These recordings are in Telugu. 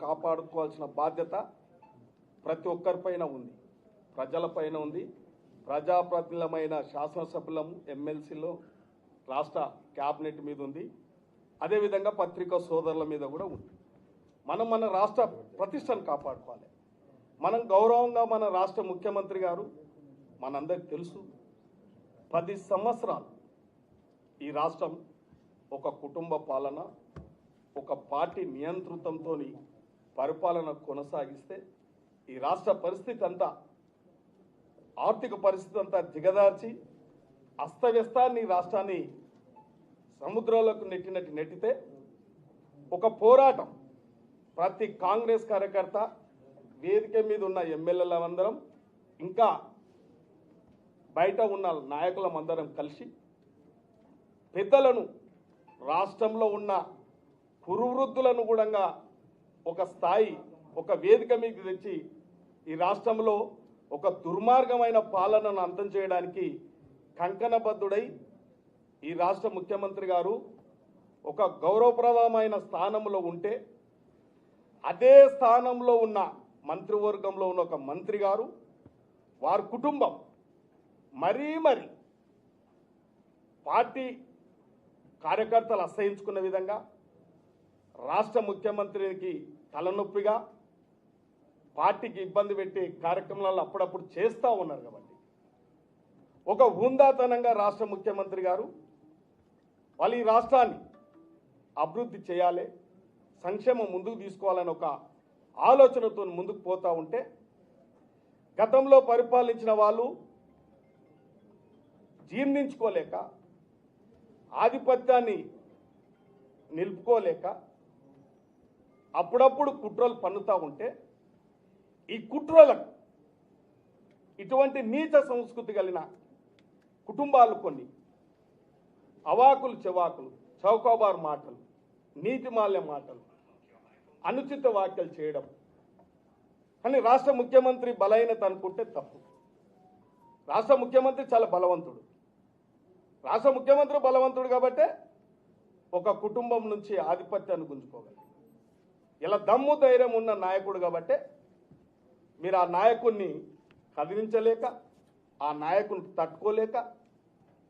కాపాడుకోవాల్సిన బాధ్యత ప్రతి ఒక్కరిపైన ఉంది, ప్రజలపైన ఉంది. ప్రజాప్రతినిధులమైన శాసనసభ్యులము, ఎమ్మెల్సీలో, రాష్ట్ర క్యాబినెట్ మీద ఉంది. అదేవిధంగా పత్రికా సోదరుల మీద కూడా ఉంది. మనం మన రాష్ట్ర ప్రతిష్టను కాపాడుకోవాలి. మనం గౌరవంగా మన రాష్ట్ర ముఖ్యమంత్రి గారు మనందరికీ తెలుసు, 10 సంవత్సరాలు ఈ రాష్ట్రం ఒక కుటుంబ పాలన, ఒక పార్టీ నియంతృత్వంతో పరిపాలన కొనసాగిస్తే ఈ రాష్ట్ర పరిస్థితి అంతా, ఆర్థిక పరిస్థితి అంతా దిగదార్చి అస్తవ్యస్తాన్ని రాష్ట్రాన్ని సముద్రంలోకి నెట్టితే ఒక పోరాటం ప్రతి కాంగ్రెస్ కార్యకర్త, వేదిక మీద ఉన్న ఎమ్మెల్యేలందరం, ఇంకా బయట ఉన్న నాయకులందరం కలిసి పెద్దలను, రాష్ట్రంలో ఉన్న కురువృద్ధులను కూడా ఒక స్థాయి, ఒక వేదిక మీద తెచ్చి ఈ రాష్ట్రంలో ఒక దుర్మార్గమైన పాలనను అంతం చేయడానికి కంకణబద్ధుడై ఈ రాష్ట్ర ముఖ్యమంత్రి గారు ఒక గౌరవప్రదమైన స్థానంలో ఉంటే, అదే స్థానంలో ఉన్న మంత్రివర్గంలో ఉన్న ఒక మంత్రి గారు, వారి కుటుంబం మరీ పార్టీ కార్యకర్తలు అసహించుకున్న విధంగా రాష్ట్ర ముఖ్యమంత్రికి తలనొప్పిగా పార్టీకి ఇబ్బంది పెట్టే కార్యక్రమాలు అప్పుడప్పుడు చేస్తూ ఉన్నారు. కాబట్టి ఒక హుందాతనంగా రాష్ట్ర ముఖ్యమంత్రి గారు వాళ్ళు ఈ రాష్ట్రాన్ని అభివృద్ధి చేయాలి, సంక్షేమం ముందుకు తీసుకోవాలని ఒక ఆలోచనతో ముందుకు పోతూ ఉంటే, గతంలో పరిపాలించిన వాళ్ళు జీర్ణించుకోలేక, ఆధిపత్యాన్ని నిలుపుకోలేక అప్పుడప్పుడు కుట్రలు పన్నుతూ ఉంటే, ఈ కుట్రలకు ఇటువంటి నీచ సంస్కృతి కలిగిన కుటుంబాలు కొన్ని అవాకులు చెవాకులు, చౌకాబారు మాటలు, నీతిమాల్య మాటలు, అనుచిత వ్యాఖ్యలు చేయడం అని రాష్ట్ర ముఖ్యమంత్రి బలహీనత అనుకుంటే తప్పు. రాష్ట్ర ముఖ్యమంత్రి చాలా బలవంతుడు. రాష్ట్ర ముఖ్యమంత్రి బలవంతుడు కాబట్టే ఒక కుటుంబం నుంచి ఆధిపత్యాన్ని గుంజుకోగలరు. ఇలా దమ్ము ధైర్యం ఉన్న నాయకుడు కాబట్టే మీరు ఆ నాయకుడిని కదిలించలేక, ఆ నాయకుడిని తట్టుకోలేక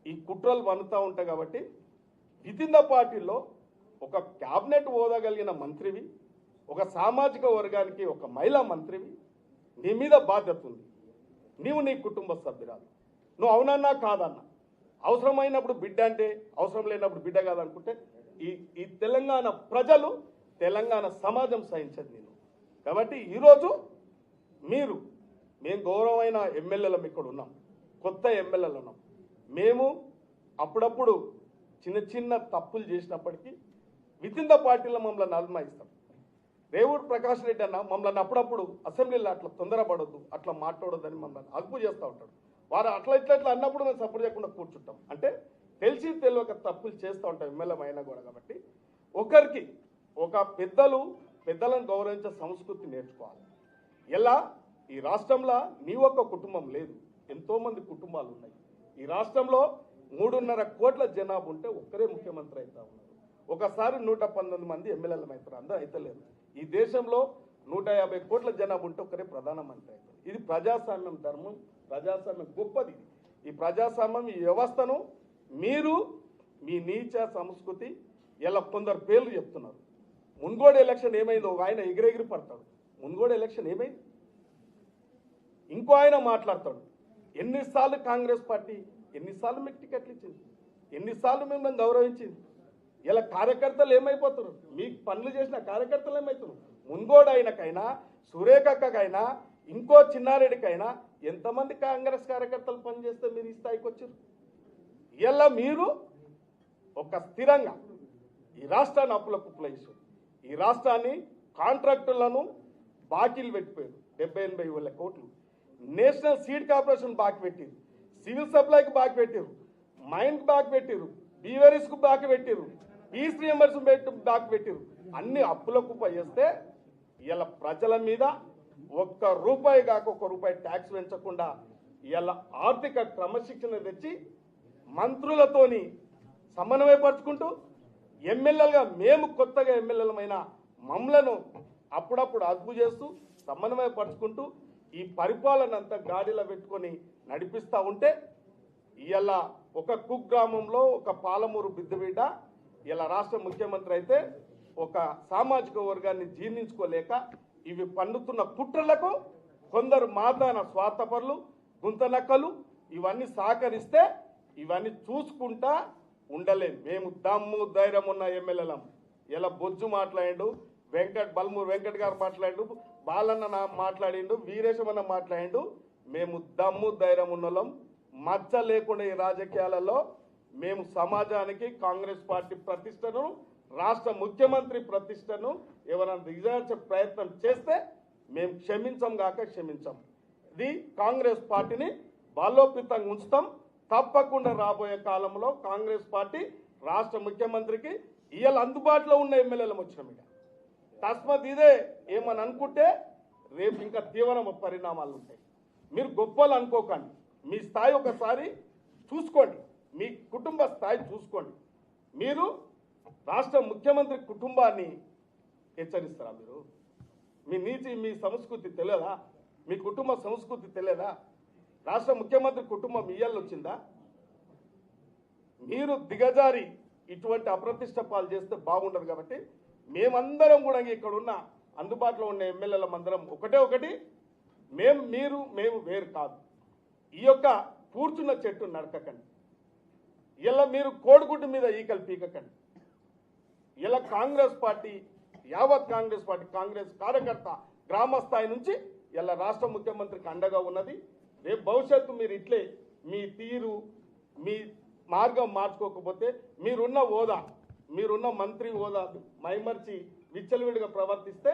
ఈ కుట్రలు వన్నుతూ ఉంటాయి. కాబట్టి వితిన్ ద పార్టీలో ఒక క్యాబినెట్ హోదా కలిగిన మంత్రివి, ఒక సామాజిక వర్గానికి ఒక మహిళా మంత్రివి, నీ మీద బాధ్యత ఉంది. నీవు నీ కుటుంబ సభ్యురాలు, నువ్వు అవునన్నా కాదన్నా, అవసరమైనప్పుడు బిడ్డ అంటే, అవసరం లేనప్పుడు బిడ్డ కాదనుకుంటే ఈ తెలంగాణ ప్రజలు, తెలంగాణ సమాజం సహించదు నేను. కాబట్టి ఈరోజు మేము గౌరవమైన ఎమ్మెల్యేలం ఇక్కడ ఉన్నాం, కొత్త ఎమ్మెల్యేలు ఉన్నాం. మేము అప్పుడప్పుడు చిన్న తప్పులు చేసినప్పటికీ వితిన్ ద పార్టీలో మమ్మల్ని అల్మాయిస్తాం. రేవూరు ప్రకాష్ రెడ్డి అన్న మమ్మల్ని అప్పుడప్పుడు అసెంబ్లీలో అట్లా తొందరపడొద్దు, అట్లా మాట్లాడొద్దని మమ్మల్ని అదుపు చేస్తూ ఉంటాడు. వారు అట్లా అన్నప్పుడు మేము సపోర్ట్ చేయకుండా కూర్చుంటాం. అంటే తెలిసి తెలియక తప్పులు చేస్తూ ఉంటాం ఎమ్మెల్యే అయినా కూడా. కాబట్టి ఒకరికి ఒక పెద్దలను గౌరవించే సంస్కృతి నేర్చుకోవాలి. ఎలా ఈ రాష్ట్రంలో నీ ఒక్క కుటుంబం లేదు, ఎంతోమంది కుటుంబాలు ఉన్నాయి. ఈ రాష్ట్రంలో 3.5 కోట్ల జనాభా ఉంటే ఒక్కరే ముఖ్యమంత్రి అవుతా ఉన్నారు. ఒకసారి 119 మంది ఎమ్మెల్యేలు అవుతారు, అందరూ అయితలేరు. ఈ దేశంలో 150 కోట్ల జనాభా ఉంటే ఒక్కరే ప్రధానమంత్రి అవుతారు. ఇది ప్రజాస్వామ్యం ధర్మం, ప్రజాస్వామ్యం గొప్పది. ఈ ప్రజాస్వామ్యం, ఈ వ్యవస్థను మీరు మీ నీచ సంస్కృతి ఇలా కొందరు పేర్లు చెప్తున్నారు. మున్గోడు ఎలక్షన్ ఏమైందో ఆయన ఎగిరెగిరి పడతాడు. మున్గోడు ఎలక్షన్ ఏమైంది? ఇంకో ఆయన మాట్లాడతాడు. ఎన్నిసార్లు కాంగ్రెస్ పార్టీ ఎన్నిసార్లు మీకు టికెట్లు ఇచ్చింది, ఎన్నిసార్లు మిమ్మల్ని గౌరవించింది. ఇలా కార్యకర్తలు ఏమైపోతున్నారు, మీకు పనులు చేసిన కార్యకర్తలు ఏమవుతున్నారు? మున్గోడు ఆయనకైనా, సురేఖకైనా, ఇంకో చిన్నారెడ్డికైనా ఎంతమంది కాంగ్రెస్ కార్యకర్తలు పనిచేస్తే మీరు ఈ స్థాయికి వచ్చారు? ఇలా మీరు ఒక స్థిరంగా ఈ రాష్ట్రాన్ని అప్పుల కుప్పలేసారు. ఈ రాష్ట్రాన్ని కాంట్రాక్టులను బాకీలు పెట్టిపోయారు, 70-80 వేల కోట్లు. నేషనల్ సీడ్ కార్పొరేషన్ బాకీ పెట్టారు, సివిల్ సప్లైకి బాకీ పెట్టారు, మైన్కి బాకీ పెట్టారు, బీవరీస్కు బాకీ పెట్టారు, పీస్ రియంబర్స్మెంట్ బాకీ పెట్టారు. అన్ని అప్పుల కుప్ప చేస్తే ఇలా ప్రజల మీద ఒక్క రూపాయి కాక ఒక్క రూపాయి ట్యాక్స్ పెంచకుండా ఇలా ఆర్థిక క్రమశిక్షణ తెచ్చి మంత్రులతోని సమన్వయపరుచుకుంటూ ఎమ్మెల్యేలుగా మేము కొత్తగా ఎమ్మెల్యేలమైన మమ్మలను అప్పుడప్పుడు అదుపు చేస్తూ సమన్వయపరుచుకుంటూ ఈ పరిపాలన అంతా గాడిలో పెట్టుకొని నడిపిస్తూ ఉంటే ఇలా ఒక కుగ్రామంలో ఒక పాలమూరు బిద్దబిడ్డ ఇలా రాష్ట్ర ముఖ్యమంత్రి అయితే ఒక సామాజిక వర్గాన్ని జీర్ణించుకోలేక ఇవి పన్నుతున్న కుట్రలకు కొందరు మాదాన స్వార్థపరులు గుంతనక్కలు ఇవన్నీ సహకరిస్తే ఇవన్నీ చూసుకుంటా ఉండలేం. మేము దమ్ము ధైర్యం ఉన్న ఎమ్మెల్యేలం. ఇలా బొజ్జు మాట్లాడిండు, బల్మూరు వెంకట్ గారు మాట్లాడిండు, బాలన్న మాట్లాడిండు, వీరేశమన్న మాట్లాడిండు. మేము దమ్ము ధైర్యం ఉన్నోళ్ళం. మచ్చ లేకుండా ఈ రాజకీయాలలో మేము సమాజానికి కాంగ్రెస్ పార్టీ ప్రతిష్టను, రాష్ట్ర ముఖ్యమంత్రి ప్రతిష్టను ఎవరైనా దిగజార్చే ప్రయత్నం చేస్తే మేము క్షమించం గాక క్షమించం. ఇది కాంగ్రెస్ పార్టీని బలోపేతంగా ఉంచుతాం. తప్పకుండా రాబోయే కాలంలో కాంగ్రెస్ పార్టీ రాష్ట్ర ముఖ్యమంత్రికి ఇవాళ అందుబాటులో ఉన్న ఎమ్మెల్యేలు వచ్చినాం. ఇక తస్మత్ ఇదే ఏమని అనుకుంటే రేపు ఇంకా తీవ్ర పరిణామాలు ఉంటాయి. మీరు గొప్పలు అనుకోకండి. మీ స్థాయి ఒకసారి చూసుకోండి, మీ కుటుంబ స్థాయి చూసుకోండి. మీరు రాష్ట్ర ముఖ్యమంత్రి కుటుంబాన్ని హెచ్చరిస్తారా? మీరు మీ నీతి మీ సంస్కృతి తెలియదా? మీ కుటుంబ సంస్కృతి తెలియదా? రాష్ట్ర ముఖ్యమంత్రి కుటుంబం ఇయ్యాలు వచ్చిందా? మీరు దిగజారి ఇటువంటి అప్రతిష్ట పాలు చేస్తే బాగుండదు. కాబట్టి మేమందరం కూడా ఇక్కడ ఉన్న అందుబాటులో ఉన్న ఎమ్మెల్యేల అందరం ఒకటి మేము వేరు కాదు. ఈ యొక్క కూర్చున్న చెట్టు నడకకండి. ఇలా మీరు కోడిగుడ్డు మీద ఈకలు పీకకండి. ఇలా కాంగ్రెస్ పార్టీ యావత్ కాంగ్రెస్ పార్టీ కాంగ్రెస్ కార్యకర్త గ్రామ స్థాయి నుంచి ఇలా రాష్ట్ర ముఖ్యమంత్రికి అండగా ఉన్నది. రేపు భవిష్యత్తు మీరు ఇట్లే మీ తీరు మీ మార్గం మార్చుకోకపోతే మీరున్న మంత్రి హోదా మైమర్చి విచ్చలవిడిగా ప్రవర్తిస్తే